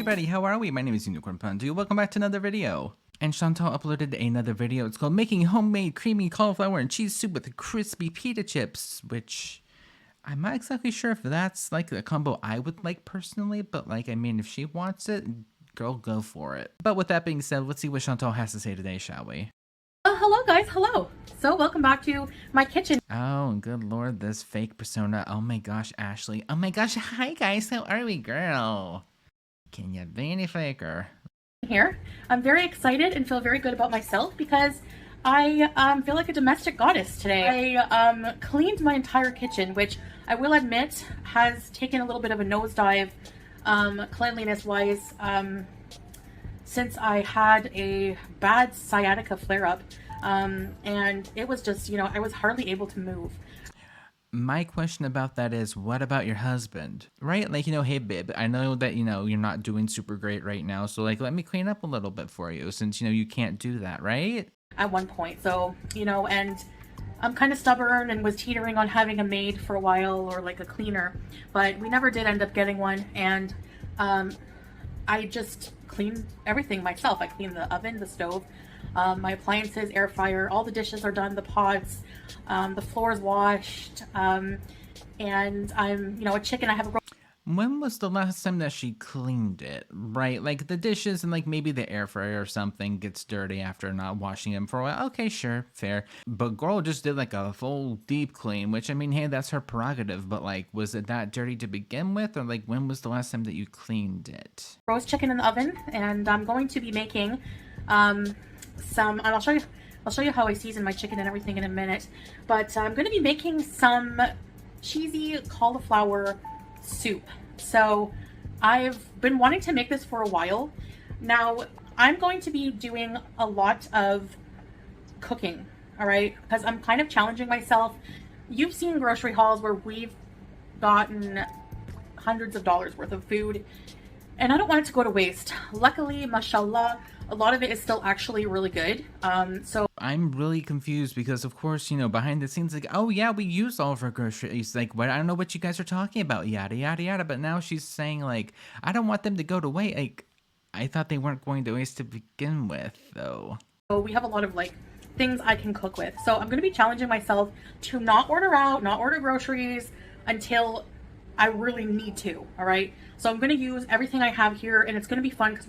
everybody, how are we? My name is Unicorn Punju. Welcome back to another video. And Chantal uploaded another video. It's called Making Homemade Creamy Cauliflower and Cheese Soup with Crispy Pita Chips, which I'm not exactly sure if that's like a combo I would like personally, but like, I mean, if she wants it, girl, go for it. But with that being said, let's see what Chantal has to say today, shall we? Hello guys, hello. So welcome back to my kitchen. Oh, good lord, this fake persona. Oh my gosh, Ashley. Oh my gosh, hi guys, how are we, girl? Can you be any faker? Here. I'm very excited and feel very good about myself because I feel like a domestic goddess today. I cleaned my entire kitchen, which I will admit has taken a little bit of a nosedive cleanliness-wise since I had a bad sciatica flare-up. And it was just, you know, I was hardly able to move. My question about that is, what about your husband? Right? Like, you know, hey, babe, I know that, you know, you're not doing super great right now. So, like, let me clean up a little bit for you since, you know, you can't do that, right? At one point. So, you know, and I'm kind of stubborn and was teetering on having a maid for a while or like a cleaner. But we never did end up getting one. And I just cleaned everything myself. I cleaned the oven, the stove, my appliances, air fryer, all the dishes are done, the pots, the floor's washed, and I'm, you know, a chicken. I have a... When was the last time that she cleaned it, right? Like the dishes and like maybe the air fryer or something gets dirty after not washing them for a while. Okay, sure, fair. But girl just did like a full deep clean, which I mean, hey, that's her prerogative. But like, was it that dirty to begin with? Or like, when was the last time that you cleaned it? Roast chicken in the oven, and I'm going to be making some, and I'll show you how I season my chicken and everything in a minute. But I'm going to be making some cheesy cauliflower soup. So I've been wanting to make this for a while. Now I'm going to be doing a lot of cooking, all right, because I'm kind of challenging myself. You've seen grocery hauls where we've gotten hundreds of dollars worth of food, and I don't want it to go to waste. Luckily, mashallah, a lot of it is still actually really good. So I'm really confused because, of course, you know, behind the scenes, like, oh yeah, we use all of our groceries. Like, what? I don't know what you guys are talking about. Yada yada yada. But now she's saying like, I don't want them to go to waste. Like, I thought they weren't going to waste to begin with, though. So we have a lot of like things I can cook with. So I'm going to be challenging myself to not order out, not order groceries until I really need to. All right. So I'm going to use everything I have here, and it's going to be fun because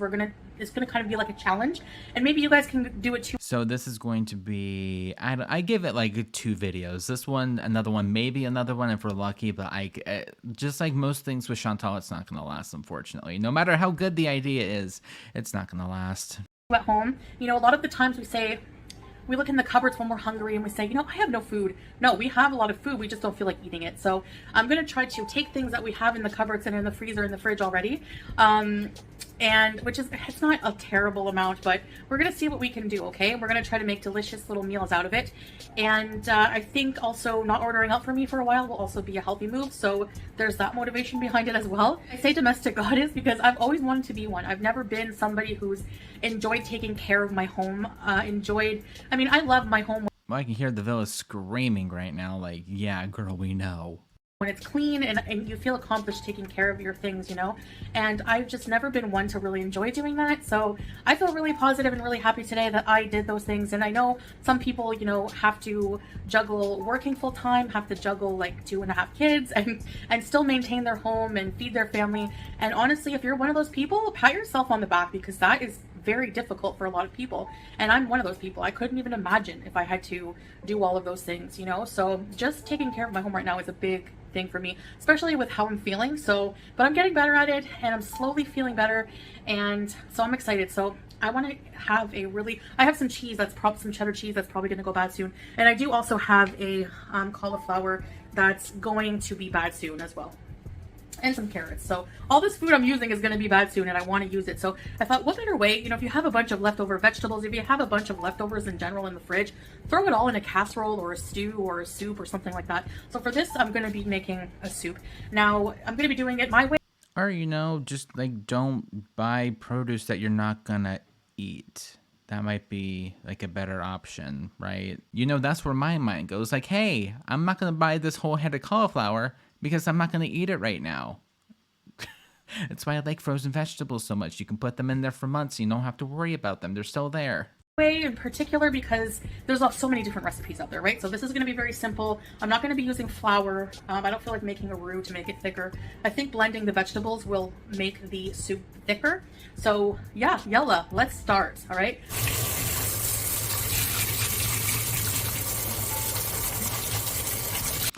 it's going to kind of be like a challenge, and maybe you guys can do it too. So this is going to be, I give it like 2 videos. This one, another one, maybe another one if we're lucky, but just like most things with Chantal, it's not going to last, unfortunately. No matter how good the idea is, it's not going to last. At home, you know, a lot of the times we look in the cupboards when we're hungry and we say, you know, I have no food. No, we have a lot of food. We just don't feel like eating it. So I'm going to try to take things that we have in the cupboards and in the freezer and the fridge already. And which is, it's not a terrible amount, but we're going to see what we can do. Okay. We're going to try to make delicious little meals out of it. And I think also not ordering out for me for a while will also be a healthy move. So there's that motivation behind it as well. I say domestic goddess because I've always wanted to be one. I've never been somebody who's enjoyed taking care of my home, I mean, I love my home. Well, I can hear the villa screaming right now, like, yeah, girl, we know. When it's clean and you feel accomplished taking care of your things, you know, and I've just never been one to really enjoy doing that. So I feel really positive and really happy today that I did those things. And I know some people, you know, have to juggle working full time, have to juggle like 2.5 kids and still maintain their home and feed their family. And honestly, if you're one of those people, pat yourself on the back because that is very difficult for a lot of people, and I'm one of those people. I couldn't even imagine if I had to do all of those things, you know. So just taking care of my home right now is a big thing for me, especially with how I'm feeling. So but I'm getting better at it, and I'm slowly feeling better, and so I'm excited. So I want to have I have some cheese that's some cheddar cheese that's probably going to go bad soon, and I do also have a cauliflower that's going to be bad soon as well, and some carrots. So all this food I'm using is going to be bad soon, and I want to use it. So I thought, what better way, you know, if you have a bunch of leftover vegetables, if you have a bunch of leftovers in general in the fridge, throw it all in a casserole or a stew or a soup or something like that. So for this, I'm going to be making a soup. Now I'm going to be doing it my way. Or, you know, just like don't buy produce that you're not gonna eat. That might be like a better option, right? You know, that's where my mind goes. Like, hey, I'm not gonna buy this whole head of cauliflower because I'm not gonna eat it right now. That's why I like frozen vegetables so much. You can put them in there for months. You don't have to worry about them. They're still there. Way in particular because there's so many different recipes out there, right? So this is going to be very simple. I'm not going to be using flour. I don't feel like making a roux to make it thicker. I think blending the vegetables will make the soup thicker. So yeah, yalla, let's start. All right.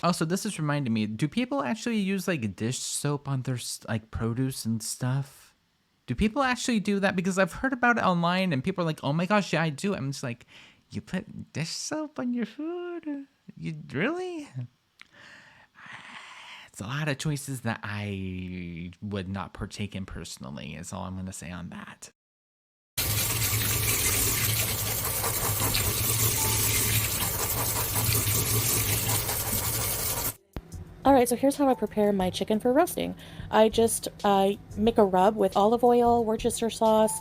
Also, this is reminding me, do people actually use like dish soap on their like produce and stuff? Do people actually do that? Because I've heard about it online and people are like, oh my gosh, yeah, I do. I'm just like, you put dish soap on your food? You really? It's a lot of choices that I would not partake in personally, is all I'm going to say on that. Alright, so here's how I prepare my chicken for roasting. I just make a rub with olive oil, Worcester sauce,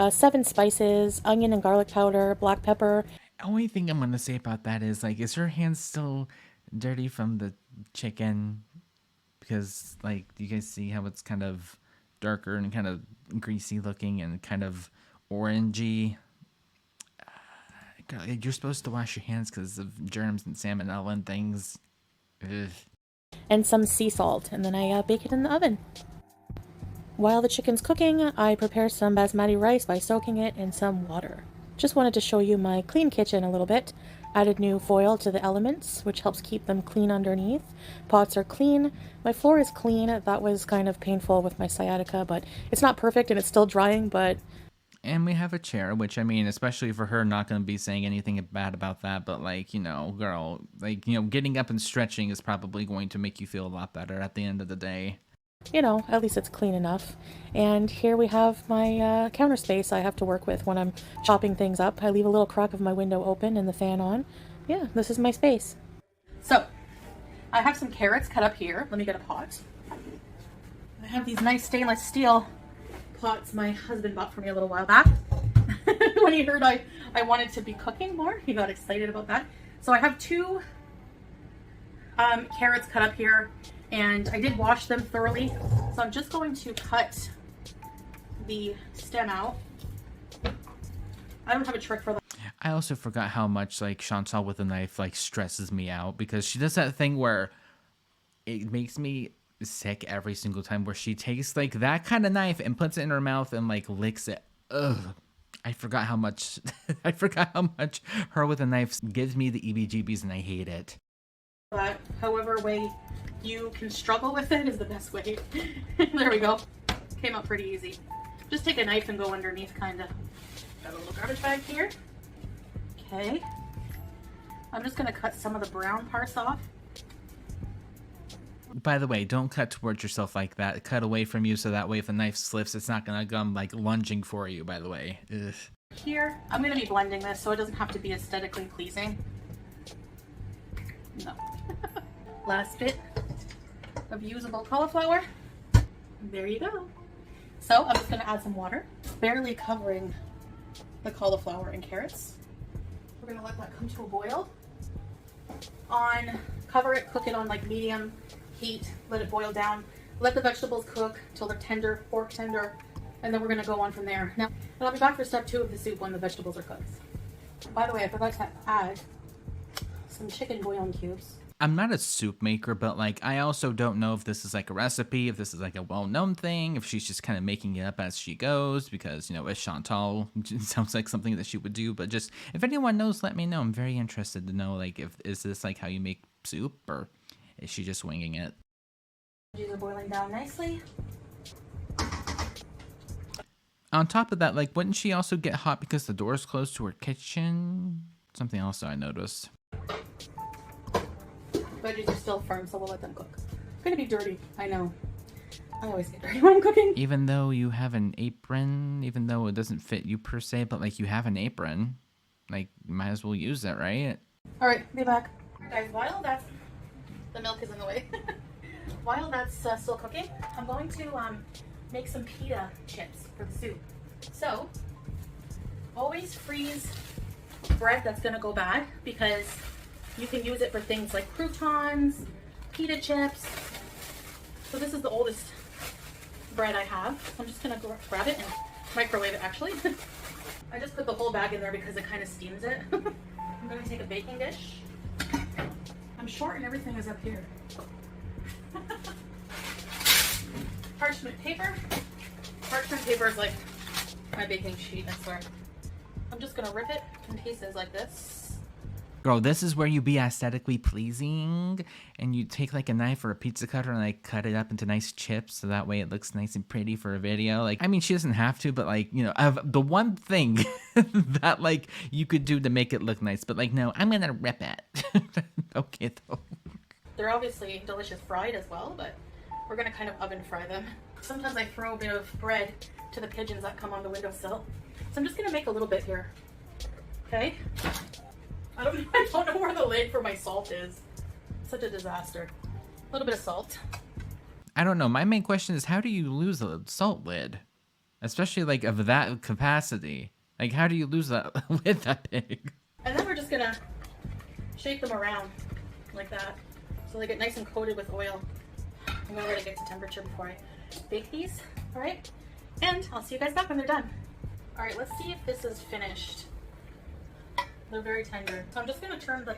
7 spices, onion and garlic powder, black pepper. The only thing I'm going to say about that is, like, is her hands still dirty from the chicken? Because, like, do you guys see how it's kind of darker and kind of greasy looking and kind of orangey? You're supposed to wash your hands because of germs and salmonella and things. Ugh. And some sea salt, and then I bake it in the oven. While the chicken's cooking, I prepare some basmati rice by soaking it in some water. Just wanted to show you my clean kitchen a little bit. Added new foil to the elements, which helps keep them clean underneath. Pots are clean. My floor is clean. That was kind of painful with my sciatica, but it's not perfect and it's still drying, but... And we have a chair, which, I mean, especially for her, not going to be saying anything bad about that. But, like, you know, girl, like, you know, getting up and stretching is probably going to make you feel a lot better at the end of the day. You know, at least it's clean enough. And here we have my counter space I have to work with when I'm chopping things up. I leave a little crack of my window open and the fan on. Yeah, this is my space. So, I have some carrots cut up here. Let me get a pot. I have these nice stainless steel pots my husband bought for me a little while back. When he heard I wanted to be cooking more, he got excited about that. So I have 2 carrots cut up here, and I did wash them thoroughly. So I'm just going to cut the stem out. I don't have a trick for that. I also forgot how much, like, Chantal with a knife, like, stresses me out, because she does that thing where it makes me sick every single time, where she takes, like, that kind of knife and puts it in her mouth and, like, licks it. Ugh. I forgot how much her with a knife gives me the EBGBs, and I hate it. But however way you can struggle with it is the best way. There we go. Came out pretty easy. Just take a knife and go underneath, kind of. Got a little garbage bag here. Okay. I'm just going to cut some of the brown parts off. By the way, don't cut towards yourself like that. Cut away from you so that way if the knife slips, it's not going to come, like, lunging for you, by the way. Ugh. Here, I'm going to be blending this so it doesn't have to be aesthetically pleasing. No. Last bit of usable cauliflower. There you go. So I'm just going to add some water, barely covering the cauliflower and carrots. We're going to let that come to a boil. Cover it, cook it on like medium heat, let it boil down. Let the vegetables cook till they're tender, fork tender, and then we're going to go on from there. Now, I'll be back for step 2 of the soup when the vegetables are cooked. By the way, I forgot to add some chicken bouillon cubes. I'm not a soup maker, but, like, I also don't know if this is, like, a recipe, if this is, like, a well-known thing, if she's just kind of making it up as she goes, because, you know, as Chantal, it sounds like something that she would do, but just, if anyone knows, let me know. I'm very interested to know, like, is this, like, how you make soup, or is she just winging it? These are boiling down nicely. On top of that, like, wouldn't she also get hot because the door is closed to her kitchen? Something else I noticed. Veggies are still firm, so we'll let them cook. It's gonna be dirty, I know. I always get dirty when I'm cooking. Even though you have an apron, even though it doesn't fit you per se, but, like, you have an apron, like, you might as well use it, right? All right, be back. Guys, while that's, the milk is in the way. While that's still cooking, I'm going to make some pita chips for the soup. So, always freeze bread that's gonna go bad, because you can use it for things like croutons, pita chips. So this is the oldest bread I have. So I'm just gonna grab it and microwave it actually. I just put the whole bag in there because it kind of steams it. I'm gonna take a baking dish. I'm short and everything is up here. Parchment paper. Parchment paper is like my baking sheet, I swear. I'm just gonna rip it in pieces like this. Girl, this is where you be aesthetically pleasing and you take like a knife or a pizza cutter and like cut it up into nice chips so that way it looks nice and pretty for a video. Like, I mean, she doesn't have to, but like, you know, the one thing that like you could do to make it look nice, but like, no, I'm gonna rip it. Okay, though. They're obviously delicious fried as well, but we're gonna kind of oven fry them. Sometimes I throw a bit of bread to the pigeons that come on the windowsill. So I'm just gonna make a little bit here. Okay? I don't know where the lid for my salt is. Such a disaster. A little bit of salt. I don't know. My main question is, how do you lose a salt lid? Especially like of that capacity. Like, how do you lose that lid that big? And then we're just gonna shake them around like that. So they get nice and coated with oil. I'm gonna let it get to temperature before I bake these. All right? And I'll see you guys back when they're done. All right, let's see if this is finished. They're very tender. So I'm just gonna turn the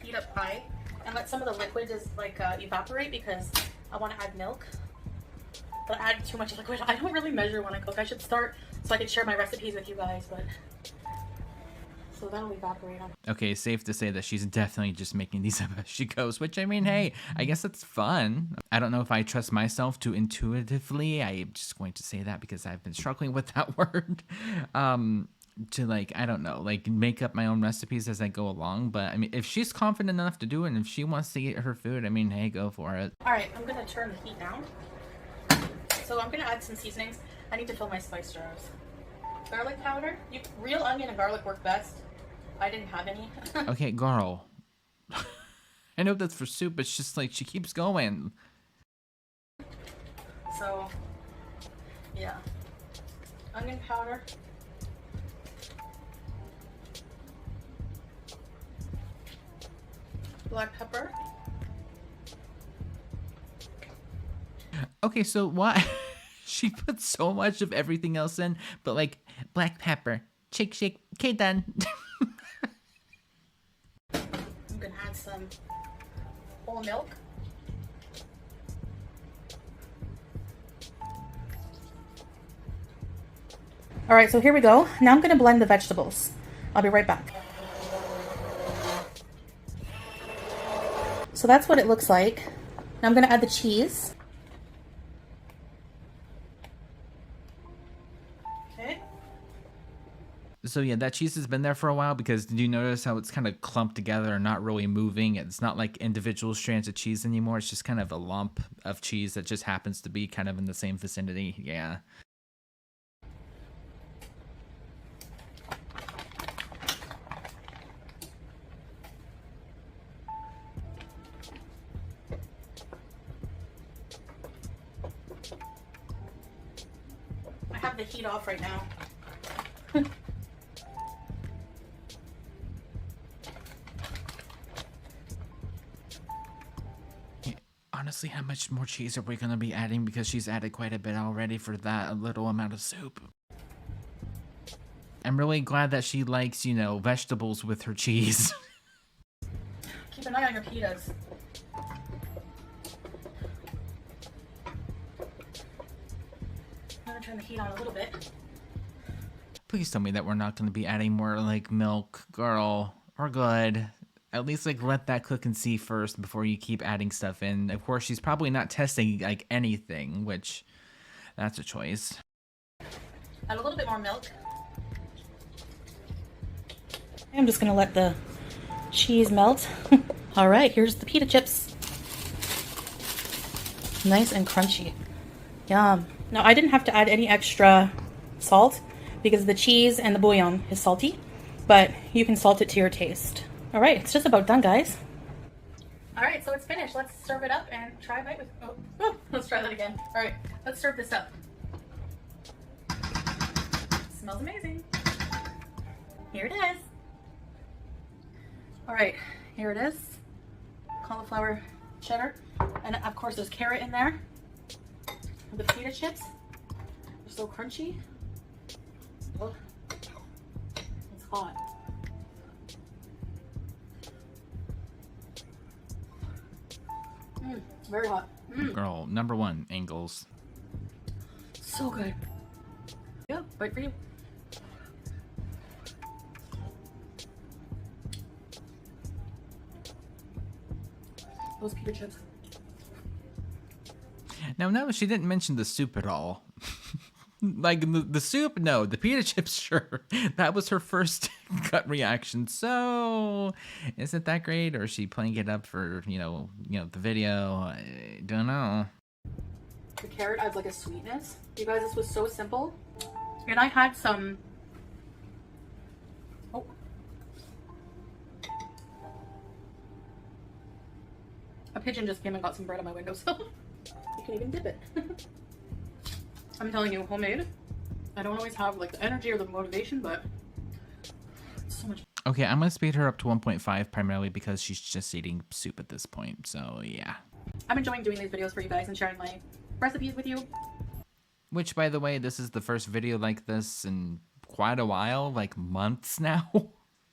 heat up high and let some of the liquid just like evaporate because I want to add milk. But I added too much liquid. I don't really measure when I cook. I should start so I can share my recipes with you guys, but so that'll evaporate on. Okay, safe to say that she's definitely just making these up as she goes, which I mean, hey, I guess it's fun. I don't know if I trust myself to intuitively. I'm just going to say that because I've been struggling with that word. To like, I don't know, like make up my own recipes as I go along. But I mean, if she's confident enough to do it and if she wants to eat her food, I mean, hey, go for it. All right, I'm gonna turn the heat down. So I'm gonna add some seasonings. I need to fill my spice jars. Garlic powder. Real onion and garlic work best. I didn't have any. Okay, girl. I know that's for soup, but it's just like she keeps going. So, yeah. Onion powder. Black pepper. Okay, so why she put so much of everything else in, but like black pepper, shake, shake, okay, done. I'm gonna add some whole milk. All right, so here we go. Now I'm gonna blend the vegetables. I'll be right back. So that's what it looks like. Now I'm gonna add the cheese. Okay. So yeah, that cheese has been there for a while because did you notice how it's kind of clumped together and not really moving? It's not like individual strands of cheese anymore. It's just kind of a lump of cheese that just happens to be kind of in the same vicinity. Yeah. I have the heat off right now. Honestly, how much more cheese are we going to be adding? Because she's added quite a bit already for that little amount of soup. I'm really glad that she likes, you know, vegetables with her cheese. Keep an eye on your pitas. I'm gonna turn the heat on a little bit. Please tell me that we're not going to be adding more, like, milk. Girl, we're good. At least, like, let that cook and see first before you keep adding stuff in. Of course, she's probably not testing, like, anything, which, that's a choice. Add a little bit more milk. I'm just gonna let the cheese melt. All right, here's the pita chips. Nice and crunchy. Yum. Now, I didn't have to add any extra salt because the cheese and the bouillon is salty, but you can salt it to your taste. All right, it's just about done, guys. All right, so it's finished. Let's serve it up and try a bite with, oh, let's try that again. All right, let's serve this up. Smells amazing. Here it is. All right, here it is. Cauliflower cheddar. And of course there's carrot in there. The pita chips are so crunchy. Look, it's hot. Very hot. Girl, number one, angles. So good. Yeah, right for you. Those pita chips. Now, no, she didn't mention the soup at all. Like, the soup, no. The pita chips, sure. That was her first gut reaction. So, is it that great? Or is she playing it up for, the video? I don't know. The carrot adds like a sweetness. You guys, this was so simple. And I had some... Oh. A pigeon just came and got some bread on my windowsill. You can even dip it. I'm telling you, homemade. I don't always have like the energy or the motivation, but it's so much. Okay, I'm gonna speed her up to 1.5 primarily because she's just eating soup at this point. So yeah. I'm enjoying doing these videos for you guys and sharing my recipes with you. Which, by the way, this is the first video like this in quite a while, like months now.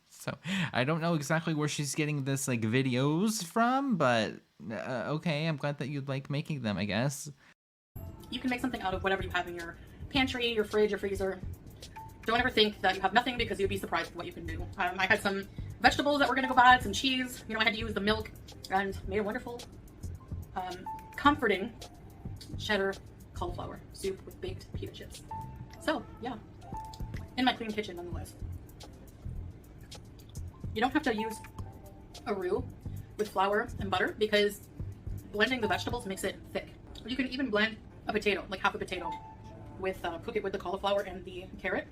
So I don't know exactly where she's getting this like videos from, but okay, I'm glad that you like making them, I guess. You can make something out of whatever you have in your pantry, your fridge, your freezer. Don't ever think that you have nothing because you'd be surprised at what you can do. I had some vegetables that were gonna go bad, some cheese. I had to use the milk and made a wonderful, comforting cheddar cauliflower soup with baked pita chips. So yeah, in my clean kitchen nonetheless. You don't have to use a roux with flour and butter because blending the vegetables makes it thick. You can even blend a potato, like half a potato, with cook it with the cauliflower and the carrot,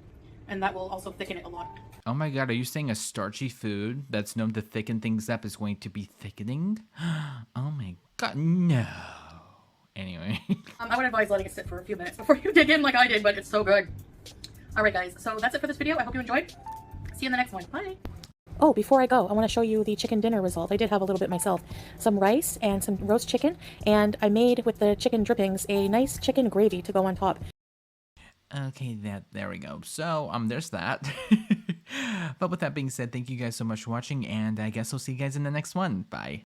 and that will also thicken it a lot. Oh my god, are you saying a starchy food that's known to thicken things up is going to be thickening? Oh my god, no. Anyway. I would advise letting it sit for a few minutes before you dig in like I did, but it's so good. Alright guys, so that's it for this video. I hope you enjoyed. See you in the next one. Bye! Oh, before I go, I want to show you the chicken dinner result. I did have a little bit myself. Some rice and some roast chicken, and I made with the chicken drippings a nice chicken gravy to go on top. Okay, there we go. So, there's that. But with that being said, thank you guys so much for watching, and I guess I'll see you guys in the next one. Bye.